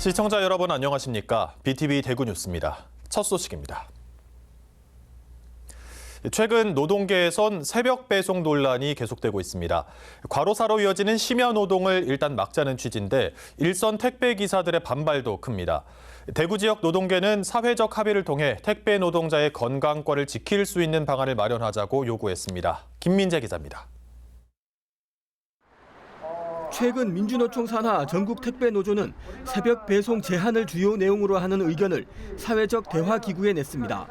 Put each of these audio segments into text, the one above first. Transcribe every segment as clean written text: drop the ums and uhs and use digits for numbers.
시청자 여러분 안녕하십니까? BTV 대구 뉴스입니다. 첫 소식입니다. 최근 노동계에선 새벽 배송 논란이 계속되고 있습니다. 과로사로 이어지는 심야 노동을 일단 막자는 취지인데 일선 택배 기사들의 반발도 큽니다. 대구 지역 노동계는 사회적 합의를 통해 택배 노동자의 건강권을 지킬 수 있는 방안을 마련하자고 요구했습니다. 김민재 기자입니다. 최근 민주노총 산하 전국 택배 노조는 새벽 배송 제한을 주요 내용으로 하는 의견을 사회적 대화 기구에 냈습니다.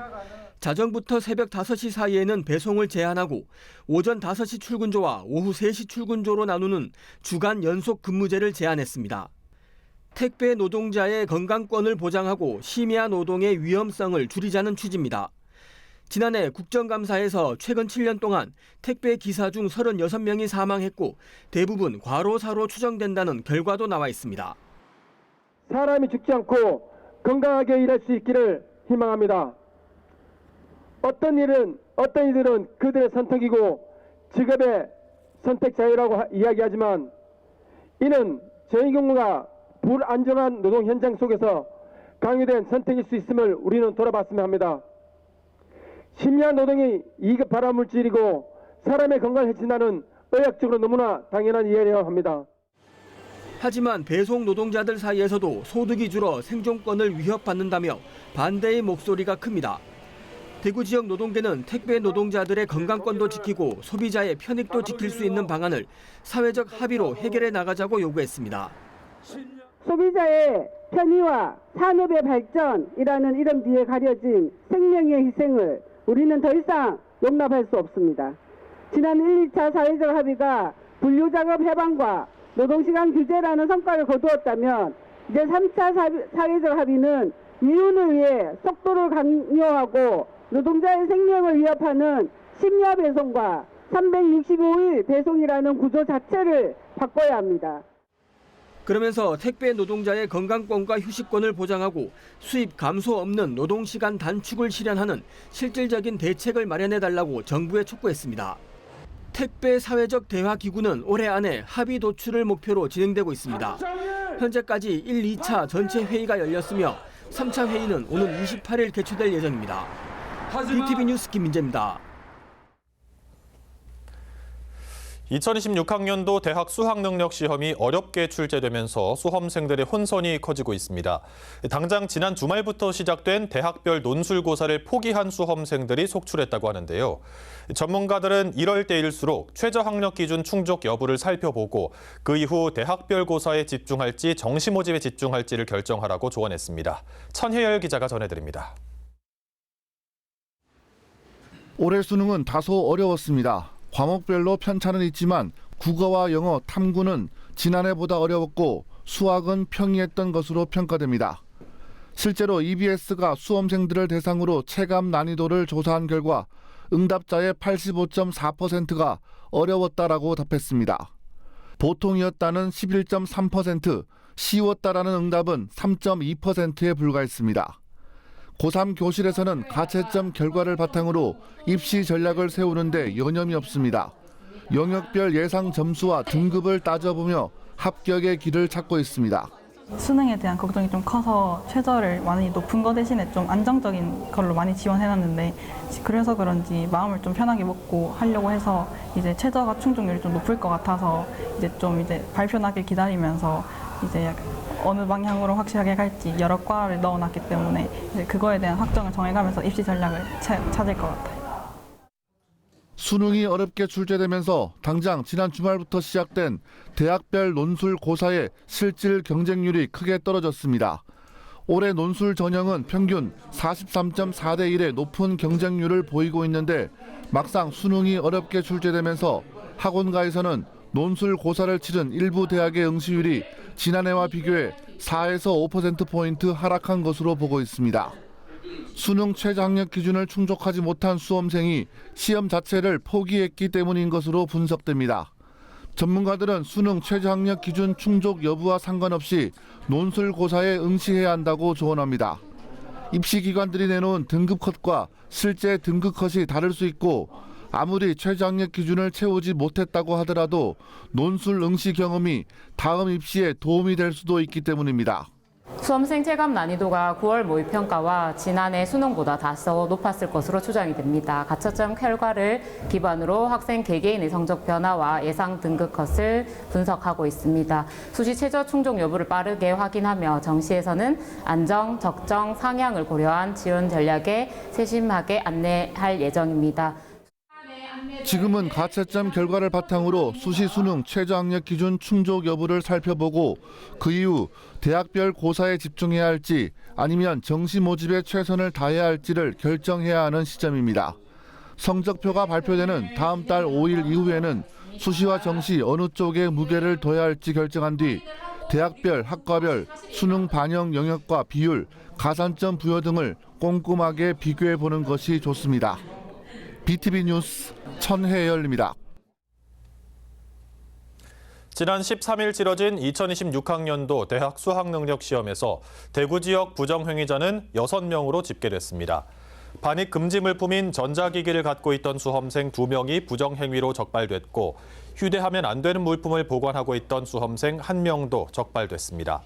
자정부터 새벽 5시 사이에는 배송을 제한하고 오전 5시 출근조와 오후 3시 출근조로 나누는 주간 연속 근무제를 제안했습니다. 택배 노동자의 건강권을 보장하고 심야 노동의 위험성을 줄이자는 취지입니다. 지난해 국정감사에서 최근 7년 동안 택배 기사 중 36명이 사망했고 대부분 과로사로 추정된다는 결과도 나와 있습니다. 사람이 죽지 않고 건강하게 일할 수 있기를 희망합니다. 어떤 이들은 그들의 선택이고 직업의 선택 자유라고 이야기하지만 이는 저희 경우가 불안정한 노동 현장 속에서 강요된 선택일 수 있음을 우리는 돌아봤으면 합니다. 심야 노동이 2급 발암물질이고 사람의 건강을 해친다는 의학적으로 너무나 당연한 이해라고 합니다. 하지만 배송 노동자들 사이에서도 소득이 줄어 생존권을 위협받는다며 반대의 목소리가 큽니다. 대구 지역 노동계는 택배 노동자들의 건강권도 지키고 소비자의 편익도 지킬 수 있는 방안을 사회적 합의로 해결해 나가자고 요구했습니다. 소비자의 편의와 산업의 발전이라는 이름 뒤에 가려진 생명의 희생을 우리는 더 이상 용납할 수 없습니다. 지난 1, 2차 사회적 합의가 분류작업 해방과 노동시간 규제라는 성과를 거두었다면 이제 3차 사회적 합의는 이윤을 위해 속도를 강요하고 노동자의 생명을 위협하는 심야 배송과 365일 배송이라는 구조 자체를 바꿔야 합니다. 그러면서 택배 노동자의 건강권과 휴식권을 보장하고 수입 감소 없는 노동시간 단축을 실현하는 실질적인 대책을 마련해달라고 정부에 촉구했습니다. 택배 사회적 대화 기구는 올해 안에 합의 도출을 목표로 진행되고 있습니다. 현재까지 1, 2차 전체 회의가 열렸으며 3차 회의는 오는 28일 개최될 예정입니다. BTV 뉴스 김민재입니다. 2026학년도 대학 수학능력 시험이 어렵게 출제되면서 수험생들의 혼선이 커지고 있습니다. 당장 지난 주말부터 시작된 대학별 논술고사를 포기한 수험생들이 속출했다고 하는데요. 전문가들은 이럴 때일수록 최저학력 기준 충족 여부를 살펴보고 그 이후 대학별 고사에 집중할지 정시 모집에 집중할지를 결정하라고 조언했습니다. 천혜열 기자가 전해드립니다. 올해 수능은 다소 어려웠습니다. 과목별로 편차는 있지만 국어와 영어, 탐구는 지난해보다 어려웠고 수학은 평이했던 것으로 평가됩니다. 실제로 EBS가 수험생들을 대상으로 체감 난이도를 조사한 결과 응답자의 85.4%가 어려웠다라고 답했습니다. 보통이었다는 11.3%, 쉬웠다라는 응답은 3.2%에 불과했습니다. 고3 교실에서는 가채점 결과를 바탕으로 입시 전략을 세우는데 여념이 없습니다. 영역별 예상 점수와 등급을 따져보며 합격의 길을 찾고 있습니다. 수능에 대한 걱정이 좀 커서 최저를 많이 높은 거 대신에 좀 안정적인 걸로 많이 지원해놨는데 그래서 그런지 마음을 좀 편하게 먹고 하려고 해서 이제 최저가 충족률이 좀 높을 것 같아서 이제 발표 나길 기다리면서 이제 어느 방향으로 확실하게 갈지 여러 과를 넣어놨기 때문에 이제 그거에 대한 확정을 정해가면서 입시 전략을 찾을 것 같아요. 수능이 어렵게 출제되면서 당장 지난 주말부터 시작된 대학별 논술 고사의 실질 경쟁률이 크게 떨어졌습니다. 올해 논술 전형은 평균 43.4대 1의 높은 경쟁률을 보이고 있는데 막상 수능이 어렵게 출제되면서 학원가에서는 논술 고사를 치른 일부 대학의 응시율이 지난해와 비교해 4에서 5%포인트 하락한 것으로 보고 있습니다. 수능 최저학력 기준을 충족하지 못한 수험생이 시험 자체를 포기했기 때문인 것으로 분석됩니다. 전문가들은 수능 최저학력 기준 충족 여부와 상관없이 논술 고사에 응시해야 한다고 조언합니다. 입시기관들이 내놓은 등급 컷과 실제 등급 컷이 다를 수 있고 아무리 최저학력 기준을 채우지 못했다고 하더라도 논술 응시 경험이 다음 입시에 도움이 될 수도 있기 때문입니다. 수험생 체감 난이도가 9월 모의평가와 지난해 수능보다 다소 높았을 것으로 추정이 됩니다. 가처점 결과를 기반으로 학생 개개인의 성적 변화와 예상 등급 컷을 분석하고 있습니다. 수시 최저 충족 여부를 빠르게 확인하며 정시에서는 안정, 적정, 상향을 고려한 지원 전략에 세심하게 안내할 예정입니다. 지금은 가채점 결과를 바탕으로 수시 수능 최저학력 기준 충족 여부를 살펴보고 그 이후 대학별 고사에 집중해야 할지 아니면 정시 모집에 최선을 다해야 할지를 결정해야 하는 시점입니다. 성적표가 발표되는 다음 달 5일 이후에는 수시와 정시 어느 쪽에 무게를 둬야 할지 결정한 뒤 대학별, 학과별, 수능 반영 영역과 비율, 가산점 부여 등을 꼼꼼하게 비교해 보는 것이 좋습니다. BTV 뉴스 천혜열입니다. 지난 13일 치러진 2026학년도 대학 수학능력시험에서 대구 지역 부정행위자는 6명으로 집계됐습니다. 반입 금지 물품인 전자기기를 갖고 있던 수험생 2명이 부정행위로 적발됐고 휴대하면 안 되는 물품을 보관하고 있던 수험생 1명도 적발됐습니다.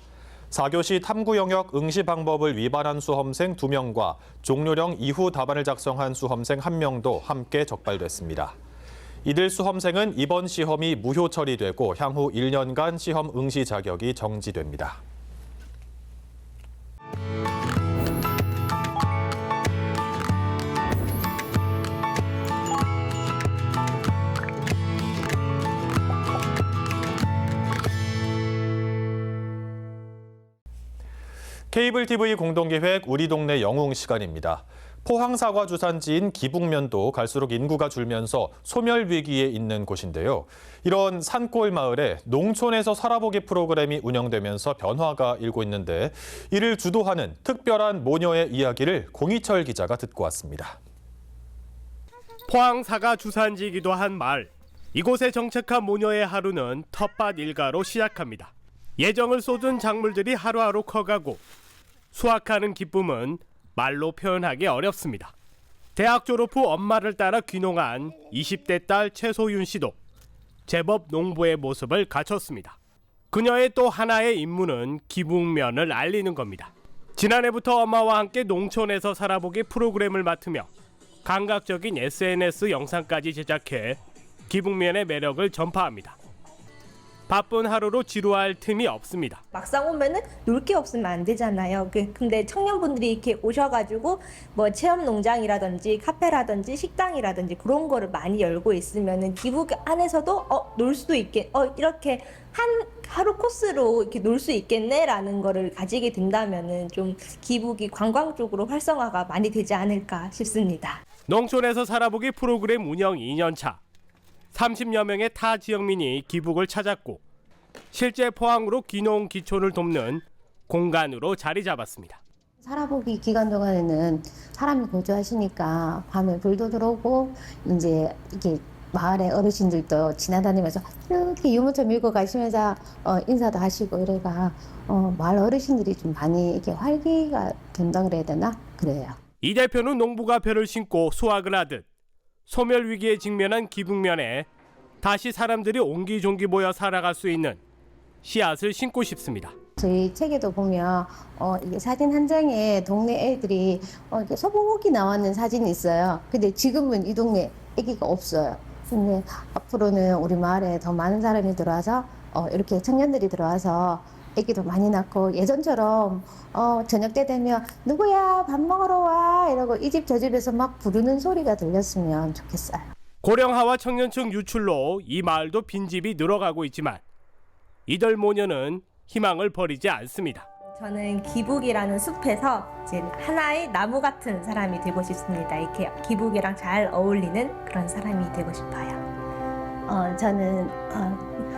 4교시 탐구 영역 응시 방법을 위반한 수험생 2명과 종료령 이후 답안을 작성한 수험생 1명도 함께 적발됐습니다. 이들 수험생은 이번 시험이 무효 처리되고 향후 1년간 시험 응시 자격이 정지됩니다. 케이블 TV 공동기획 우리 동네 영웅 시간입니다. 포항 사과 주산지인 기북면도 갈수록 인구가 줄면서 소멸 위기에 있는 곳인데요. 이런 산골 마을에 농촌에서 살아보기 프로그램이 운영되면서 변화가 일고 있는데 이를 주도하는 특별한 모녀의 이야기를 공희철 기자가 듣고 왔습니다. 포항 사과 주산지이기도 한 마을. 이곳에 정착한 모녀의 하루는 텃밭 일가로 시작합니다. 예정을 쏟은 작물들이 하루하루 커가고 수확하는 기쁨은 말로 표현하기 어렵습니다. 대학 졸업 후 엄마를 따라 귀농한 20대 딸 최소윤 씨도 제법 농부의 모습을 갖췄습니다. 그녀의 또 하나의 임무는 기북면을 알리는 겁니다. 지난해부터 엄마와 함께 농촌에서 살아보기 프로그램을 맡으며 감각적인 SNS 영상까지 제작해 기북면의 매력을 전파합니다. 바쁜 하루로 지루할 틈이 없습니다. 막상 오면은 놀 게 없으면 안 되잖아요. 근데 청년분들이 이렇게 오셔가지고 뭐 체험 농장이라든지 카페라든지 식당이라든지 그런 거를 많이 열고 있으면은 기북 안에서도 놀 수도 있게 이렇게 하루 코스로 이렇게 놀 수 있겠네라는 거를 가지게 된다면은 좀 기북이 관광 쪽으로 활성화가 많이 되지 않을까 싶습니다. 농촌에서 살아보기 프로그램 운영 2년 차. 30여 명의 타 지역민이 기북을 찾았고 실제 포항으로 귀농 귀촌을 돕는 공간으로 자리 잡았습니다. 살아보기 기간 동안에는 사람이 거주하시니까 밤에 불도 들어오고 이제 이렇게 마을의 어르신들도 지나다니면서 이렇게 유모차 밀고 가시면서 인사도 하시고 이래가 마을 어르신들이 좀 많이 이렇게 활기가 된다 그래야 되나 그래요. 이 대표는 농부가 벼를 심고 수확을 하듯 소멸 위기에 직면한 기북면에 다시 사람들이 옹기종기 모여 살아갈 수 있는 씨앗을 심고 싶습니다. 저희 책에도 보면 이게 사진 한 장에 동네 애들이 이렇게 소복이 나왔는 사진이 있어요. 근데 지금은 이 동네 애기가 없어요. 근데 앞으로는 우리 마을에 더 많은 사람이 들어와서 이렇게 청년들이 들어와서 애기도 많이 낳고 예전처럼 저녁 때 되면 누구야 밥 먹으러 와 이러고 이 집 저 집에서 막 부르는 소리가 들렸으면 좋겠어요. 고령화와 청년층 유출로 이 마을도 빈집이 늘어가고 있지만 이들 모녀는 희망을 버리지 않습니다. 저는 기북이라는 숲에서 이제 하나의 나무 같은 사람이 되고 싶습니다. 이렇게 기북이랑 잘 어울리는 그런 사람이 되고 싶어요. 저는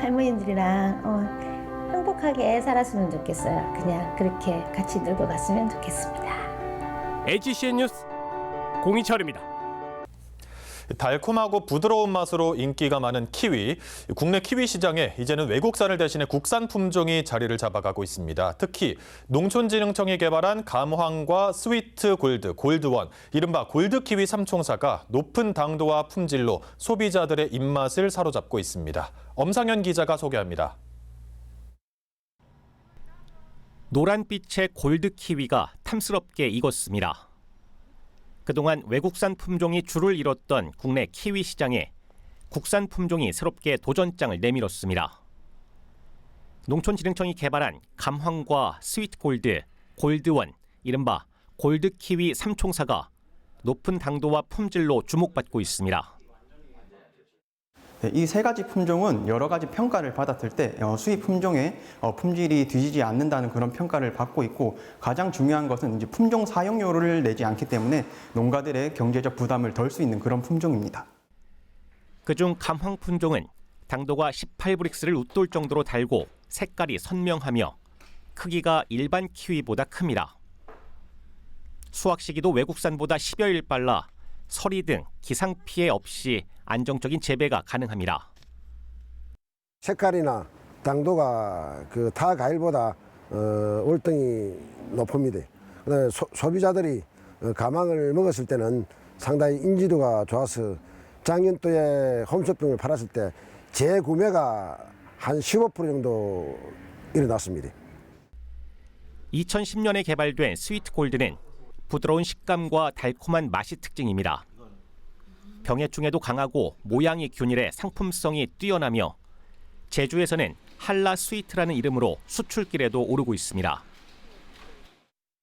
할머니들이랑 행복하게 살았으면 좋겠어요. 그냥 그렇게 같이 놀고 갔으면 좋겠습니다. HCN 뉴스 공희철입니다. 달콤하고 부드러운 맛으로 인기가 많은 키위. 국내 키위 시장에 이제는 외국산을 대신해 국산 품종이 자리를 잡아가고 있습니다. 특히 농촌진흥청이 개발한 감황과 스위트 골드, 골드원, 이른바 골드키위 삼총사가 높은 당도와 품질로 소비자들의 입맛을 사로잡고 있습니다. 엄상현 기자가 소개합니다. 노란빛의 골드 키위가 탐스럽게 익었습니다. 그동안 외국산 품종이 줄을 이뤘던 국내 키위 시장에 국산 품종이 새롭게 도전장을 내밀었습니다. 농촌진흥청이 개발한 감황과 스위트골드, 골드원, 이른바 골드키위 삼총사가 높은 당도와 품질로 주목받고 있습니다. 이 세 가지 품종은 여러 가지 평가를 받았을 때 수입 품종의 품질이 뒤지지 않는다는 그런 평가를 받고 있고, 가장 중요한 것은 이제 품종 사용료를 내지 않기 때문에 농가들의 경제적 부담을 덜 수 있는 그런 품종입니다. 그중 감황 품종은 당도가 18브릭스를 웃돌 정도로 달고 색깔이 선명하며 크기가 일반 키위보다 큽니다. 수확 시기도 외국산보다 10여일 빨라 서리 등 기상 피해 없이 안정적인 재배가 가능합니다. 색깔이나 당도가 타 과일보다 월등히 높습니다. 소비자들이 감황을 먹었을 때는 상당히 인지도가 좋아서 작년도에 홈쇼핑을 팔았을 때 재구매가 한 15% 정도 일어났습니다. 2010년에 개발된 스위트 골드는 부드러운 식감과 달콤한 맛이 특징입니다. 병해충에도 강하고 모양이 균일해 상품성이 뛰어나며 제주에서는 한라 스위트라는 이름으로 수출길에도 오르고 있습니다.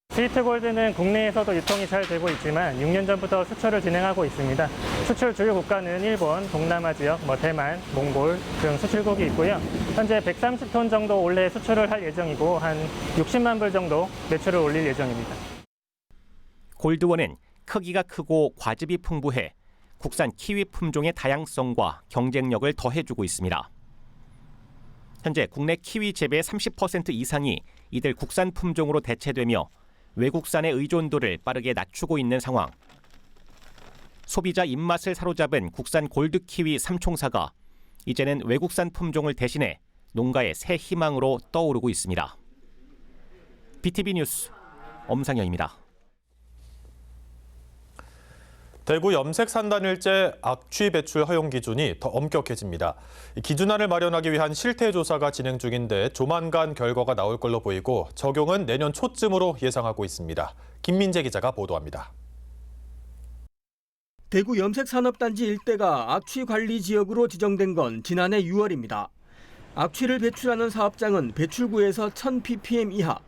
스위트 골드는 국내에서도 유통이 잘 되고 있지만 6년 전부터 수출을 진행하고 있습니다. 수출 주요 국가는 일본, 동남아 지역, 대만, 몽골 등 수출국이 있고요. 현재 130톤 정도 올해 수출을 할 예정이고 한 60만 불 정도 매출을 올릴 예정입니다. 골드원은 크기가 크고 과즙이 풍부해 국산 키위 품종의 다양성과 경쟁력을 더해주고 있습니다. 현재 국내 키위 재배의 30% 이상이 이들 국산 품종으로 대체되며 외국산의 의존도를 빠르게 낮추고 있는 상황. 소비자 입맛을 사로잡은 국산 골드 키위 삼총사가 이제는 외국산 품종을 대신해 농가의 새 희망으로 떠오르고 있습니다. BTV 뉴스 엄상현입니다. 대구 염색산단일제 악취 배출 허용 기준이 더 엄격해집니다. 기준안을 마련하기 위한 실태조사가 진행 중인데 조만간 결과가 나올 걸로 보이고 적용은 내년 초쯤으로 예상하고 있습니다. 김민재 기자가 보도합니다. 대구 염색산업단지 일대가 악취관리 지역으로 지정된 건 지난해 6월입니다. 악취를 배출하는 사업장은 배출구에서 1000ppm 이하,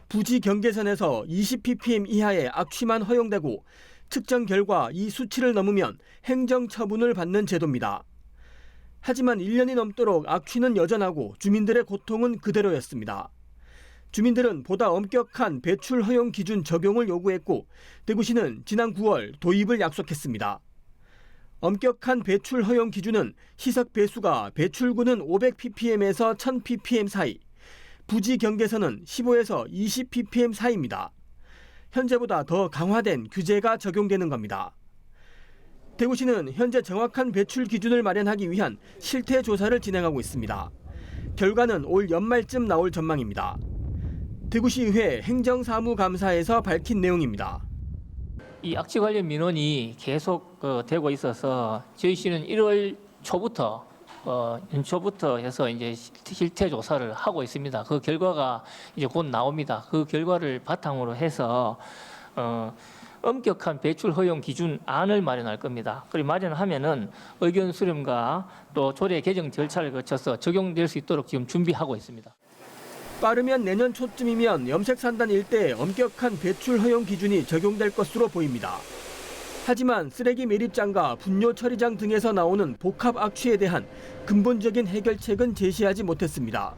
부지 경계선에서 20ppm 이하의 악취만 허용되고 측정 결과 이 수치를 넘으면 행정처분을 받는 제도입니다. 하지만 1년이 넘도록 악취는 여전하고 주민들의 고통은 그대로였습니다. 주민들은 보다 엄격한 배출 허용 기준 적용을 요구했고 대구시는 지난 9월 도입을 약속했습니다. 엄격한 배출 허용 기준은 시석 배수가 배출구는 500ppm에서 1000ppm 사이, 부지 경계선은 15에서 20ppm 사이입니다. 현재보다 더 강화된 규제가 적용되는 겁니다. 대구시는 현재 정확한 배출 기준을 마련하기 위한 실태 조사를 진행하고 있습니다. 결과는 올 연말쯤 나올 전망입니다. 대구시의회 행정사무감사에서 밝힌 내용입니다. 이 악취 관련 민원이 계속 되고 있어서 저희 시는 1월 초부터 연초부터 해서 이제 실태 조사를 하고 있습니다. 그 결과가 이제 곧 나옵니다. 그 결과를 바탕으로 해서 엄격한 배출 허용 기준안을 마련할 겁니다. 그리고 마련하면은 의견 수렴과 또 조례 개정 절차를 거쳐서 적용될 수 있도록 지금 준비하고 있습니다. 빠르면 내년 초쯤이면 염색산단 일대에 엄격한 배출 허용 기준이 적용될 것으로 보입니다. 하지만 쓰레기 매립장과 분뇨 처리장 등에서 나오는 복합 악취에 대한 근본적인 해결책은 제시하지 못했습니다.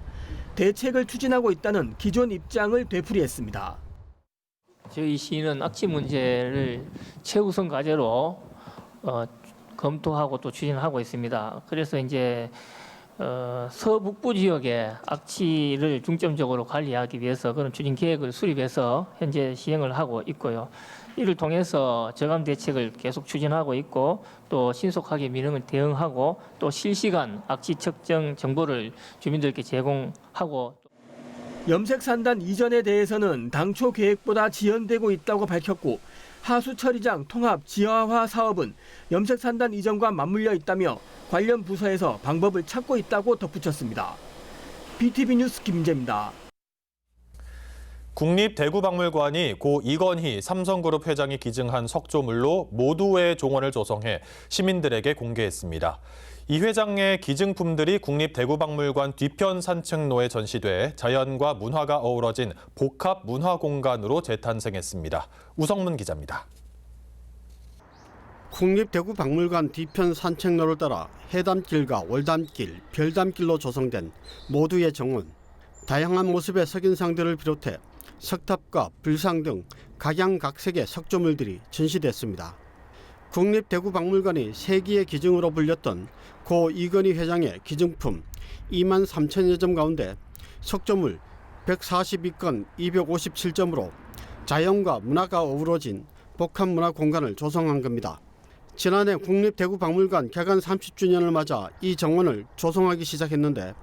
대책을 추진하고 있다는 기존 입장을 되풀이했습니다. 저희 시는 악취 문제를 최우선 과제로 검토하고 또 추진하고 있습니다. 그래서 이제 서북부 지역의 악취를 중점적으로 관리하기 위해서 그런 추진 계획을 수립해서 현재 시행을 하고 있고요. 이를 통해서 저감 대책을 계속 추진하고 있고 또 신속하게 민원을 대응하고 또 실시간 악취 측정 정보를 주민들께 제공하고. 염색산단 이전에 대해서는 당초 계획보다 지연되고 있다고 밝혔고 하수처리장 통합 지하화 사업은 염색산단 이전과 맞물려 있다며 관련 부서에서 방법을 찾고 있다고 덧붙였습니다. BTV 뉴스 김재입니다. 국립대구박물관이 고 이건희 삼성그룹 회장이 기증한 석조물로 모두의 종원을 조성해 시민들에게 공개했습니다. 이 회장의 기증품들이 국립대구박물관 뒤편 산책로에 전시돼 자연과 문화가 어우러진 복합 문화공간으로 재탄생했습니다. 우성문 기자입니다. 국립대구박물관 뒤편 산책로를 따라 해담길과 월담길, 별담길로 조성된 모두의 정원. 다양한 모습의 석인상들을 비롯해 석탑과 불상 등 각양각색의 석조물들이 전시됐습니다. 국립대구박물관이 세기의 기증으로 불렸던 고 이건희 회장의 기증품 2만 3천여 점 가운데 석조물 142건 257점으로 자연과 문화가 어우러진 복합 문화 공간을 조성한 겁니다. 지난해 국립대구박물관 개관 30주년을 맞아 이 정원을 조성하기 시작했는데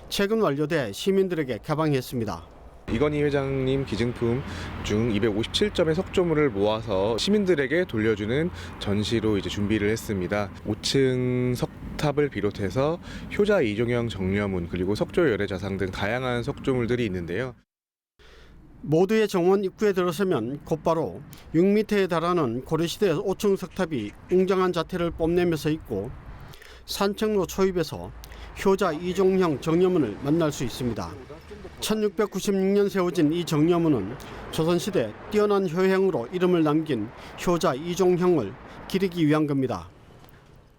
최근 완료돼 시민들에게 개방했습니다. 이건희 회장님 기증품 중 257점의 석조물을 모아서 시민들에게 돌려주는 전시로 이제 준비를 했습니다. 5층 석탑을 비롯해서 효자 이종형 정려문 그리고 석조 열애자상 등 다양한 석조물들이 있는데요. 모두의 정원 입구에 들어서면 곧바로 6m에 달하는 고려시대 5층 석탑이 웅장한 자태를 뽐내면서 있고 산책로 초입에서 효자 이종형 정려문을 만날 수 있습니다. 1696년 세워진 이 정려문은 조선시대 뛰어난 효행으로 이름을 남긴 효자 이종형을 기리기 위한 겁니다.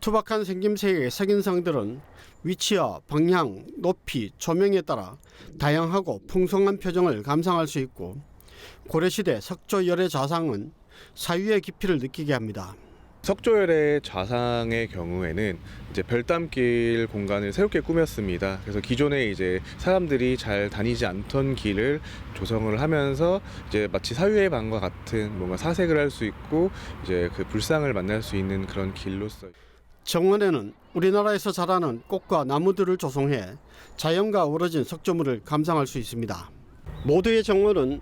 투박한 생김새의 석인상들은 위치와 방향, 높이, 조명에 따라 다양하고 풍성한 표정을 감상할 수 있고 고려시대 석조열의 좌상은 사유의 깊이를 느끼게 합니다. 석조열의 좌상의 경우에는 이제 별담길 공간을 새롭게 꾸몄습니다. 그래서 기존에 이제 사람들이 잘 다니지 않던 길을 조성을 하면서 이제 마치 사유의 방과 같은 뭔가 사색을 할 수 있고 이제 그 불상을 만날 수 있는 그런 길로서. 정원에는 우리나라에서 자라는 꽃과 나무들을 조성해 자연과 어우러진 석조물을 감상할 수 있습니다. 모두의 정원은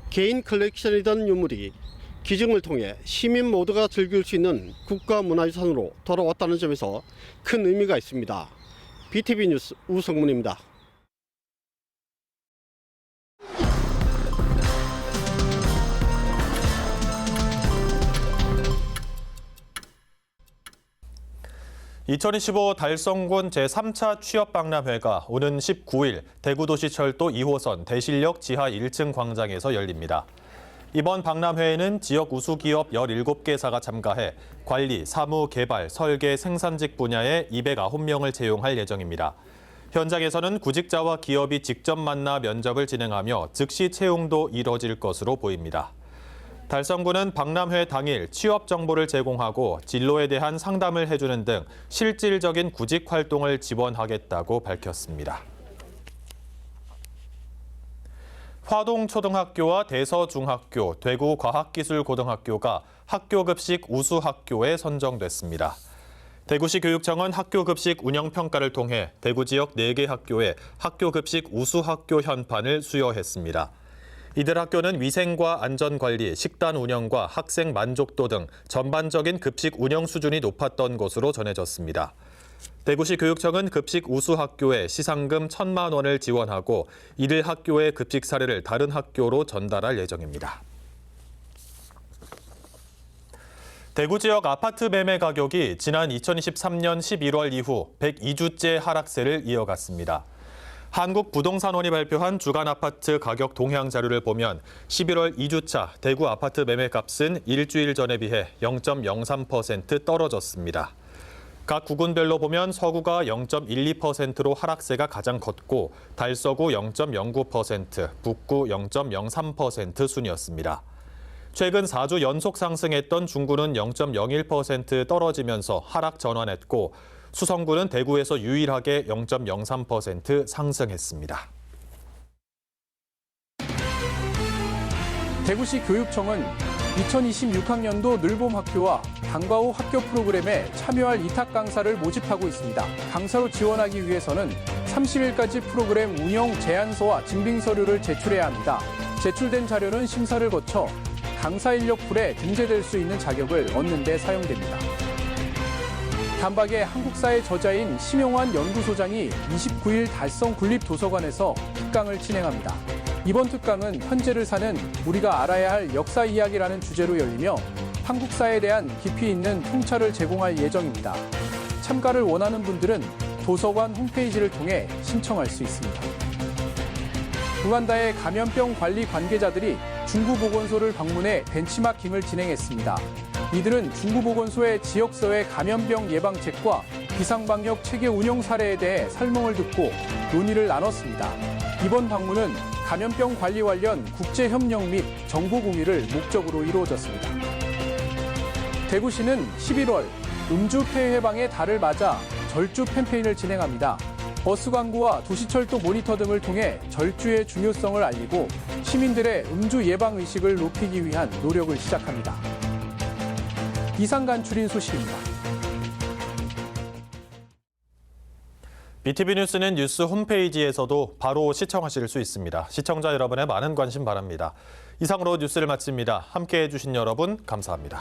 개인 컬렉션이던 유물이 기증을 통해 시민 모두가 즐길 수 있는 국가문화유산으로 돌아왔다는 점에서 큰 의미가 있습니다. BTV 뉴스 우성문입니다. (2025) 달성군 제3차 취업박람회가 오는 19일 대구도시철도 2호선 대실역 지하 1층 광장에서 열립니다. 이번 박람회에는 지역 우수기업 17개사가 참가해 관리, 사무, 개발, 설계, 생산직 분야에 209명을 채용할 예정입니다. 현장에서는 구직자와 기업이 직접 만나 면접을 진행하며 즉시 채용도 이뤄질 것으로 보입니다. 달성군은 박람회 당일 취업 정보를 제공하고 진로에 대한 상담을 해주는 등 실질적인 구직 활동을 지원하겠다고 밝혔습니다. 화동초등학교와 대서중학교, 대구과학기술고등학교가 학교급식 우수학교에 선정됐습니다. 대구시 교육청은 학교급식 운영평가를 통해 대구 지역 4개 학교에 학교급식 우수학교 현판을 수여했습니다. 이들 학교는 위생과 안전관리, 식단 운영과 학생 만족도 등 전반적인 급식 운영 수준이 높았던 것으로 전해졌습니다. 대구시 교육청은 급식 우수학교에 시상금 1,000만 원을 지원하고 이들 학교의 급식 사례를 다른 학교로 전달할 예정입니다. 대구 지역 아파트 매매 가격이 지난 2023년 11월 이후 102주째 하락세를 이어갔습니다. 한국부동산원이 발표한 주간 아파트 가격 동향 자료를 보면 11월 2주차 대구 아파트 매매값은 일주일 전에 비해 0.03% 떨어졌습니다. 각 구군별로 보면 서구가 0.12%로 하락세가 가장 컸고 달서구 0.09%, 북구 0.03% 순이었습니다. 최근 4주 연속 상승했던 중구는 0.01% 떨어지면서 하락 전환했고 수성구는 대구에서 유일하게 0.03% 상승했습니다. 대구시 교육청은 2026학년도 늘봄학교와 방과 후 학교 프로그램에 참여할 이탁 강사를 모집하고 있습니다. 강사로 지원하기 위해서는 30일까지 프로그램 운영 제안서와 증빙 서류를 제출해야 합니다. 제출된 자료는 심사를 거쳐 강사 인력 풀에 등재될 수 있는 자격을 얻는 데 사용됩니다. 단박에 한국사의 저자인 심용환 연구소장이 29일 달성 국립도서관에서 특강을 진행합니다. 이번 특강은 현재를 사는 우리가 알아야 할 역사 이야기라는 주제로 열리며 한국사에 대한 깊이 있는 통찰을 제공할 예정입니다. 참가를 원하는 분들은 도서관 홈페이지를 통해 신청할 수 있습니다. 우간다의 감염병 관리 관계자들이 중구보건소를 방문해 벤치마킹을 진행했습니다. 이들은 중구보건소의 지역사회 감염병 예방책과 비상방역 체계 운영 사례에 대해 설명을 듣고 논의를 나눴습니다. 이번 방문은 감염병 관리 관련 국제협력 및 정보 공유를 목적으로 이루어졌습니다. 대구시는 11월 음주 폐해 예방의 달을 맞아 절주 캠페인을 진행합니다. 버스 광고와 도시철도 모니터 등을 통해 절주의 중요성을 알리고 시민들의 음주 예방 의식을 높이기 위한 노력을 시작합니다. 이상 간추린 소식입니다. BTV 뉴스는 뉴스 홈페이지에서도 바로 시청하실 수 있습니다. 시청자 여러분의 많은 관심 바랍니다. 이상으로 뉴스를 마칩니다. 함께해 주신 여러분 감사합니다.